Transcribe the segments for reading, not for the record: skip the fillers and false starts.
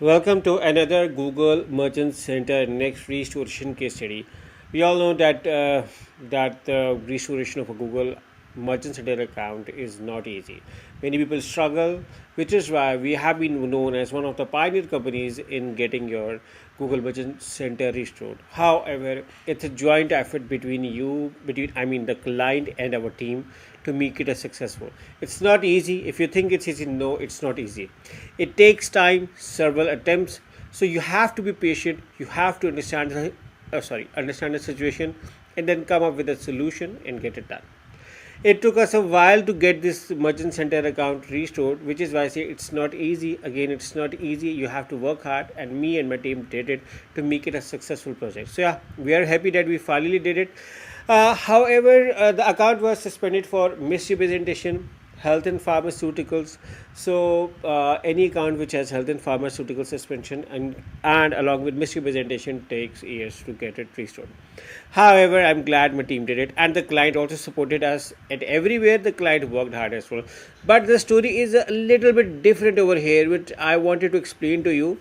Welcome to another Google Merchant Center next restoration case study. We all know that the restoration of a Google Merchant Center account is not easy. Many people struggle, which is why we have been known as one of the pioneer companies in getting your Google Merchant Center restored. However, it's a joint effort between the client and our team to make it a successful. It's not easy. If you think it's easy, no, it's not easy. It takes time, several attempts. So you have to be patient. You have to understand the situation, and then come up with a solution and get it done. It took us a while to get this merchant center account restored, which is why I say it's not easy. Again, it's not easy. You have to work hard, and me and my team did it to make it a successful project. So yeah, we are happy that we finally did it. However, the account was suspended for misrepresentation, health and pharmaceuticals. So any account which has health and pharmaceutical suspension and along with misrepresentation takes years to get it restored. However, I'm glad my team did it, and the client also supported us at everywhere. The client worked hard as well. But the story is a little bit different over here, which I wanted to explain to you.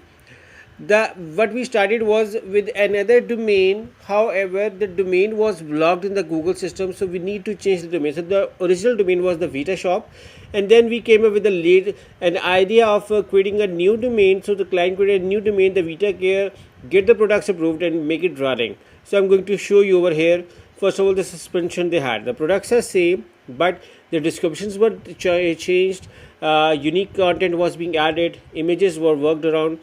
The what we started was with another domain. However, the domain was blocked in the Google system, so we need to change the domain. So the original domain was the VitaShop, and then we came up with an idea of creating a new domain. So the client created a new domain, the VitaCare, get the products approved and make it running. So I'm going to show you over here. First of all, the suspension they had. The products are same, but the descriptions were changed. Unique content was being added. Images were worked around,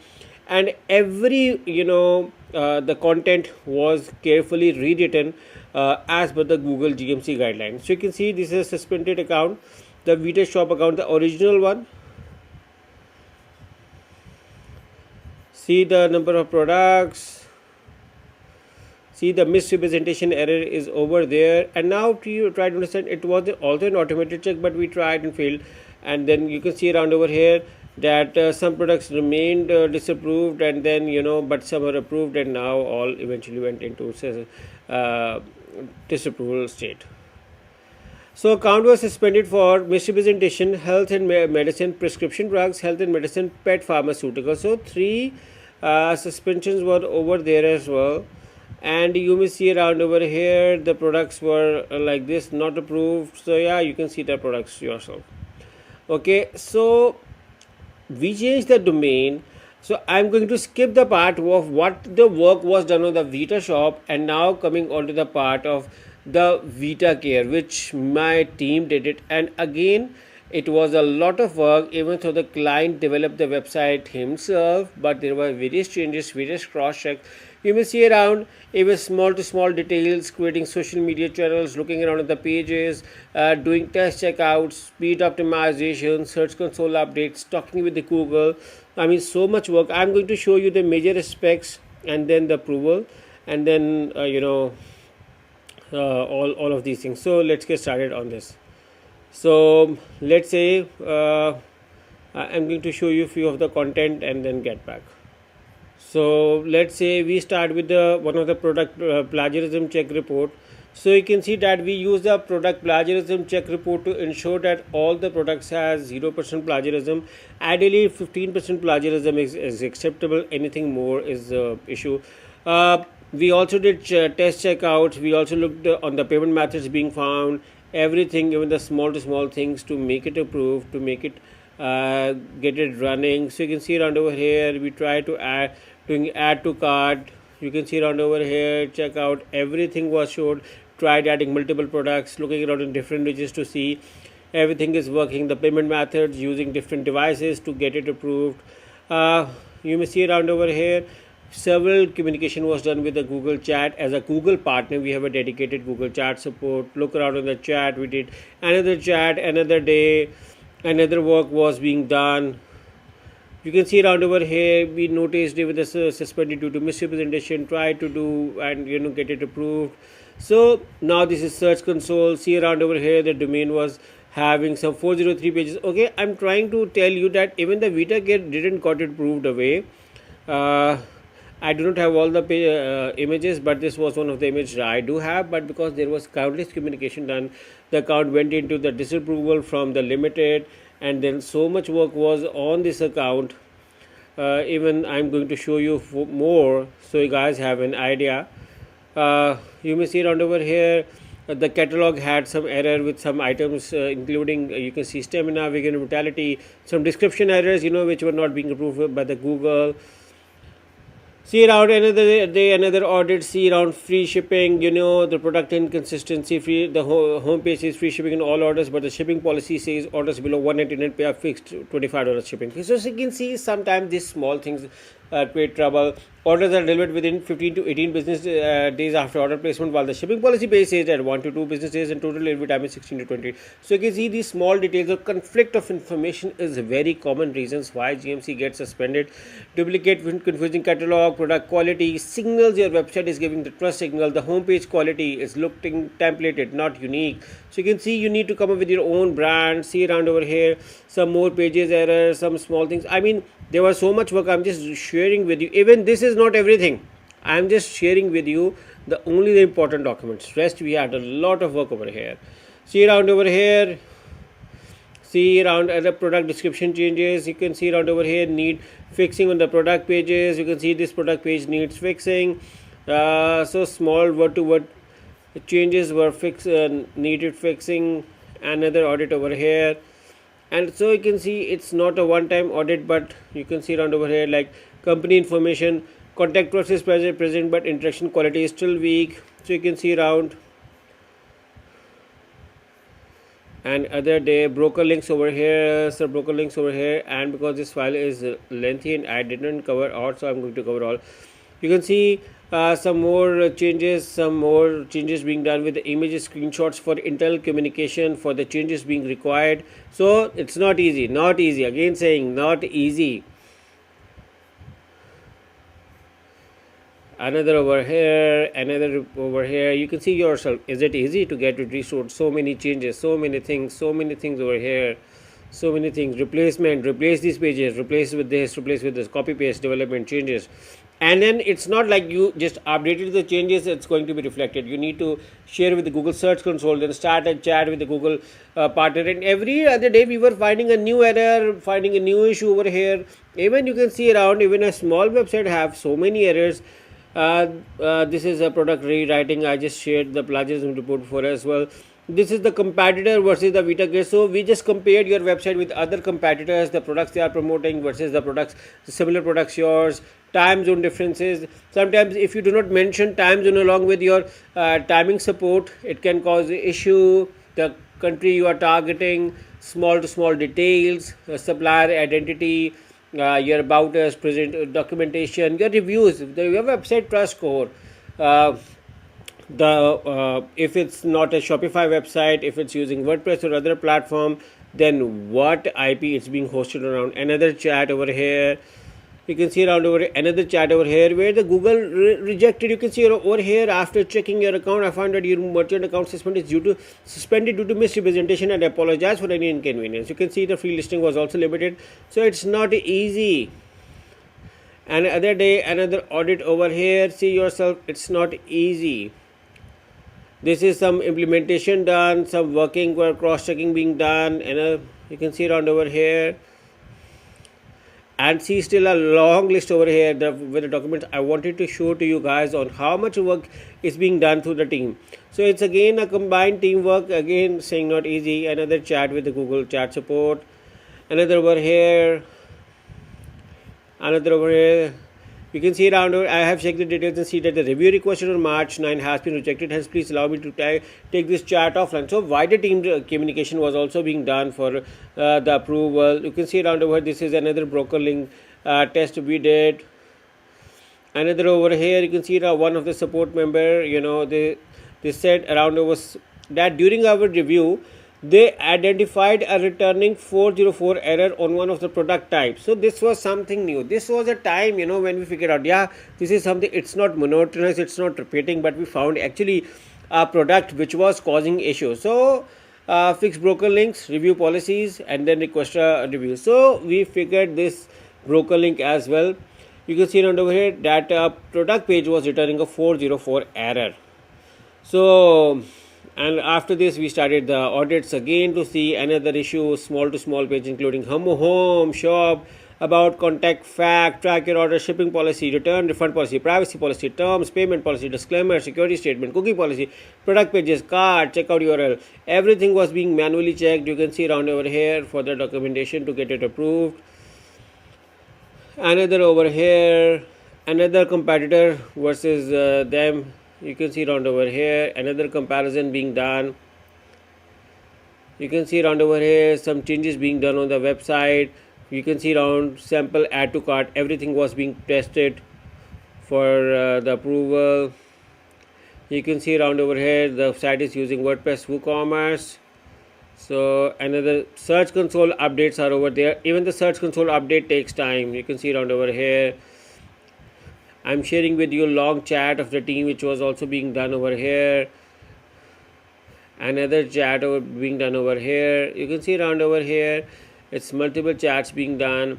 and every the content was carefully rewritten as per the Google GMC guidelines. So you can see this is a suspended account, the VitaShop account, the original one. See the number of products. See the misrepresentation error is over there. And now to try to understand, it was also an automated check, but we tried and failed. And then you can see around over here that some products remained disapproved, and then but some are approved, and now all eventually went into disapproval state. So account was suspended for misrepresentation, health and medicine, prescription drugs, health and medicine, pet pharmaceuticals. So three suspensions were over there as well. And you may see around over here the products were like this, not approved. So yeah, you can see the products yourself. Okay, so we changed the domain. So I'm going to skip the part of what the work was done on the VitaShop, and now coming on to the part of the VitaCare, which my team did it. And again, it was a lot of work, even though the client developed the website himself, but there were various changes, various cross checks. You may see around even small to small details, creating social media channels, looking around at the pages, doing test checkouts, speed optimization, search console updates, talking with the Google. I mean, so much work. I'm going to show you the major aspects, and then the approval, and then all of these things. So let's get started on this. So let's say I'm going to show you a few of the content and then get back. So let's say we start with the one of the product plagiarism check report. So you can see that we use the product plagiarism check report to ensure that all the products has 0% plagiarism. Ideally 15% plagiarism is acceptable. Anything more is issue. We also did test checkouts. We also looked on the payment methods being found, everything, even the small to small things, to make it approved, to make it get it running. So you can see around over here we try to doing add to cart. You can see around over here checkout, everything was showed. Tried adding multiple products, looking around in different regions to see everything is working. The payment methods, using different devices to get it approved. You may see around over here several communication was done with the Google chat. As a Google partner, we have a dedicated Google chat support. Look around in the chat, we did another chat, another day, another work was being done. You can see around over here we noticed it was suspended due to misrepresentation, try to do and get it approved. So now this is search console. See around over here the domain was having some 403 pages. Okay, I'm trying to tell you that even the VitaCare didn't got it approved away. I do not have all the images, but this was one of the images I do have. But because there was countless communication done, the account went into the disapproval from the limited, and then so much work was on this account. Even I'm going to show you more so you guys have an idea. You may see around over here the catalog had some error with some items including you can see stamina, vegan, vitality, some description errors which were not being approved by the Google. See around another day, another audit. See around free shipping. The product inconsistency. Free the home page is free shipping in all orders, but the shipping policy says orders below 199 pay a fixed $25 shipping. So as you can see, sometimes these small things create trouble. Orders are delivered within 15 to 18 business days after order placement, while the shipping policy base says that 1 to 2 business days and total delivery time is 16 to 20. So you can see these small details of conflict of information is very common reasons why GMC gets suspended. Duplicate, confusing catalog, product quality, signals your website is giving the trust signal. The homepage quality is looking templated, not unique. So you can see you need to come up with your own brand. See around over here some more pages errors, some small things. I mean, there was so much work. I'm just sharing with you. Even this is not everything. I'm just sharing with you the important documents. Rest we had a lot of work over here. See around over here. See around other product description changes. You can see around over here need fixing on the product pages. You can see this product page needs fixing. So small word to word changes were needed fixing. Another audit over here. And so you can see it's not a one-time audit, but you can see around over here like company information, contact process is present, but interaction quality is still weak. So you can see around and other day broker links over here, and because this file is lengthy and I didn't cover all, so I'm going to cover all. You can see some more changes being done with the images, screenshots for internal communication for the changes being required. So it's not easy, again saying not easy. Another over here. You can see yourself, is it easy to get it restored? So many changes, so many things over here, so many things. Replacement, replace these pages, replace with this, copy paste, development, changes. And then it's not like you just updated the changes, it's going to be reflected. You need to share with the Google Search Console, then start a chat with the Google partner. And every other day we were finding a new error, finding a new issue over here. Even you can see around, even a small website have so many errors. This is a product rewriting. I just shared the plagiarism report for as well. This is the competitor versus the VitaCare. So we just compared your website with other competitors, the products they are promoting versus the similar products yours. Time zone differences. Sometimes if you do not mention time zone along with your timing support, it can cause issue. The country you are targeting, small to small details, supplier identity, your about us, present documentation, your reviews, your website trust score. If it's not a Shopify website, if it's using WordPress or other platform, then what IP it's being hosted around. Another chat over here. You can see around another chat over here where the Google rejected. You can see over here, after checking your account, I found that your merchant account suspended due to misrepresentation and apologize for any inconvenience. You can see the free listing was also limited. So it's not easy. And other day, another audit over here. See yourself, it's not easy. This is some implementation done, some working or cross-checking being done, and you can see around over here. And see still a long list over here with the documents. I wanted to show to you guys on how much work is being done through the team. So it's again a combined teamwork, again saying not easy. Another chat with the Google chat support. Another over here. You can see around I have checked the details and see that the review requested on March 9 has been rejected. Hence, please allow me to take this chat offline. So, wider team communication was also being done for the approval. You can see around over. This is another broker link test we did. Another over here, you can see one of the support member. They said around over that during our review, they identified a returning 404 error on one of the product types. So this was something new. This was a time, when we figured out, this is something, it's not monotonous, it's not repeating, but we found actually a product which was causing issues. So fix broker links, review policies, and then request a review. So we figured this broker link as well. You can see around over here that product page was returning a 404 error. So, and after this we started the audits again to see another issue, small to small page including home, shop, about, contact, fact, track your order, shipping policy, return refund policy, privacy policy, terms, payment policy, disclaimer, security statement, cookie policy, product pages, cart, checkout URL. Everything was being manually checked. You can see around over here for the documentation to get it approved. Another over here, another competitor versus them. You can see around over here, another comparison being done. You can see around over here some changes being done on the website. You can see around sample, add to cart, everything was being tested for the approval. You can see around over here the site is using WordPress WooCommerce. So another search console updates are over there. Even the search console update takes time. You can see around over here. I'm sharing with you a long chat of the team which was also being done over here. Another chat being done over here. You can see around over here it's multiple chats being done.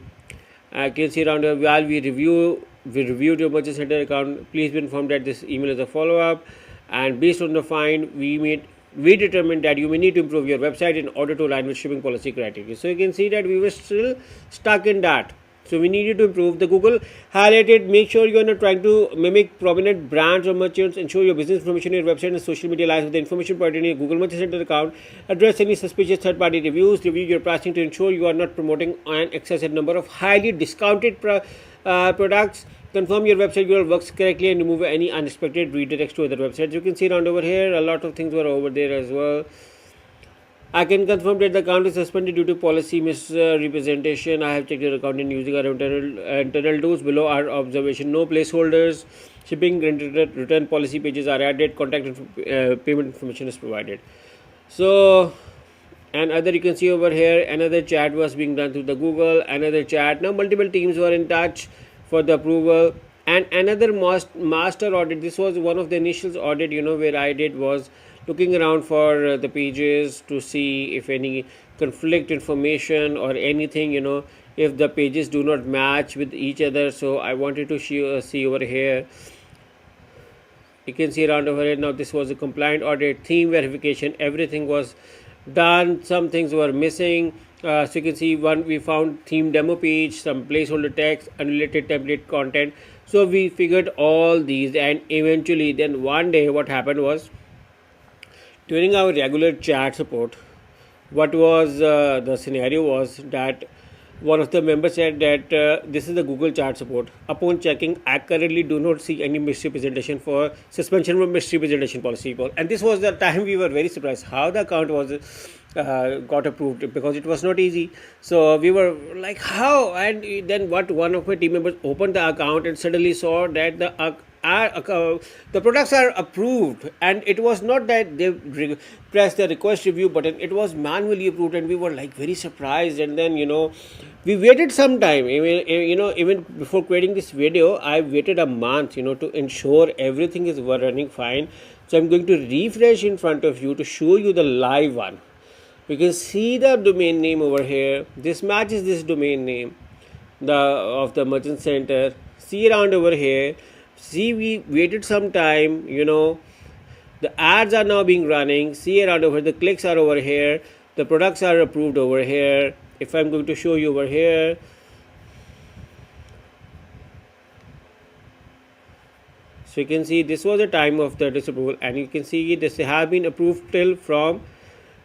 I can see around here, while we reviewed your merchant center account, please be informed that this email is a follow-up, and based on the find we determined that you may need to improve your website in order to align with shipping policy criteria. So you can see that we were still stuck in that. So we needed to improve. The Google highlighted, make sure you are not trying to mimic prominent brands or merchants. Ensure your business information on your website and social media aligns with the information provided in your Google Merchant Center account. Address any suspicious third-party reviews. Review your pricing to ensure you are not promoting an excessive number of highly discounted products. Confirm your website URL works correctly and remove any unexpected redirects to other websites. You can see around over here a lot of things were over there as well. I can confirm that the account is suspended due to policy misrepresentation. I have checked your account in using our internal tools. Below our observation, no placeholders, shipping and return policy pages are added, contact payment information is provided. So, and other, you can see over here, another chat was being done through the Google, another chat. Now multiple teams were in touch for the approval, and another master audit. This was one of the initial audit, where I did was looking around for the pages to see if any conflict information or anything, if the pages do not match with each other. So I wanted to see over here. You can see around over here. Now this was a compliant audit, theme verification, everything was done. Some things were missing. So you can see we found theme demo page, some placeholder text, unrelated template content. So we figured all these, and eventually then one day what happened was, during our regular chat support, what was the scenario was that one of the members said that this is the Google chat support. Upon checking, I currently do not see any misrepresentation for suspension of misrepresentation policy. And this was the time we were very surprised how the account was got approved, because it was not easy. So we were like, how? And then one of my team members opened the account and suddenly saw that the products are approved, and it was not that they pressed the request review button, it was manually approved, and we were like very surprised. And then we waited some time. Even before creating this video, I waited a month to ensure everything is running fine. So I'm going to refresh in front of you to show you the live one. You can see the domain name over here. This matches this domain name of the merchant center. See around over here. See, we waited some time, the ads are now being running. See around over, the clicks are over here, the products are approved over here. If I'm going to show you over here, so you can see this was the time of the disapproval, and you can see this have been approved till from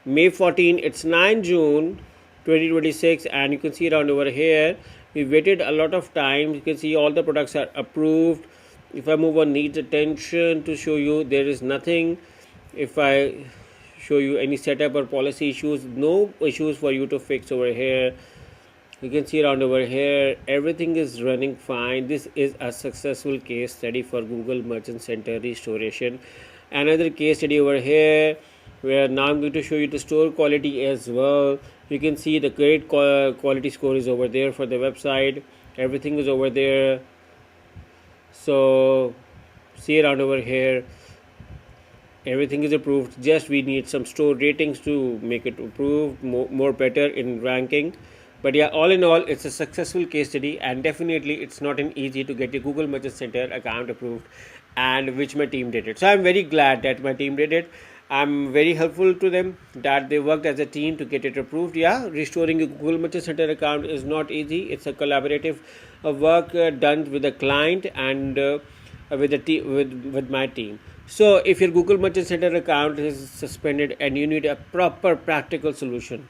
May 14. It's 9 June 2026, and you can see around over here we waited a lot of time. You can see all the products are approved. If I move on needs attention to show you, there is nothing. If I show you any setup or policy issues, no issues for you to fix over here. You can see around over here everything is running fine. This is a successful case study for Google Merchant Center Restoration. Another case study over here, where now I'm going to show you the store quality as well. You can see the great quality score is over there for the website. Everything is over there. So see around over here, everything is approved. Just we need some store ratings to make it approved, more better in ranking. But yeah, all in all, it's a successful case study, and definitely it's not an easy to get a Google Merchant Center account approved, and which my team did it. So I'm very glad that my team did it. I'm very helpful to them that they worked as a team to get it approved. Yeah, restoring a Google Merchant Center account is not easy. It's a collaborative work done with the client and with the with my team. So if your Google Merchant Center account is suspended and you need a proper practical solution,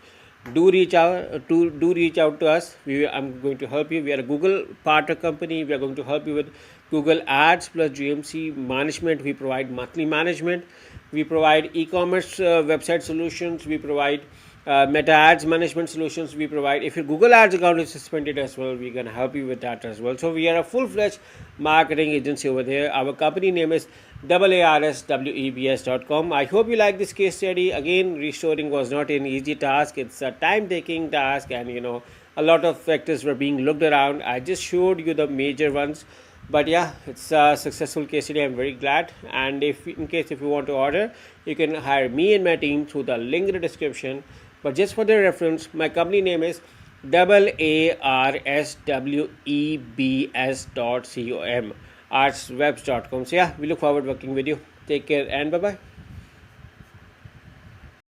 do reach out to us. I'm going to help you. We are a Google partner company. We are going to help you with Google Ads plus GMC management. We provide monthly management. We provide e-commerce website solutions. We provide meta ads management solutions. We provide, if your Google Ads account is suspended as well, we're going to help you with that as well. So we are a full-fledged marketing agency over there. Our company name is AARSWebs.com. I hope you like this case study. Again, restoring was not an easy task. It's a time-taking task, and a lot of factors were being looked around. I just showed you the major ones. But yeah, it's a successful case study. I'm very glad. And if you want to order, you can hire me and my team through the link in the description. But just for the reference, my company name is AARSWebs.com, AARSWebs.com. So yeah, we look forward to working with you. Take care and bye bye.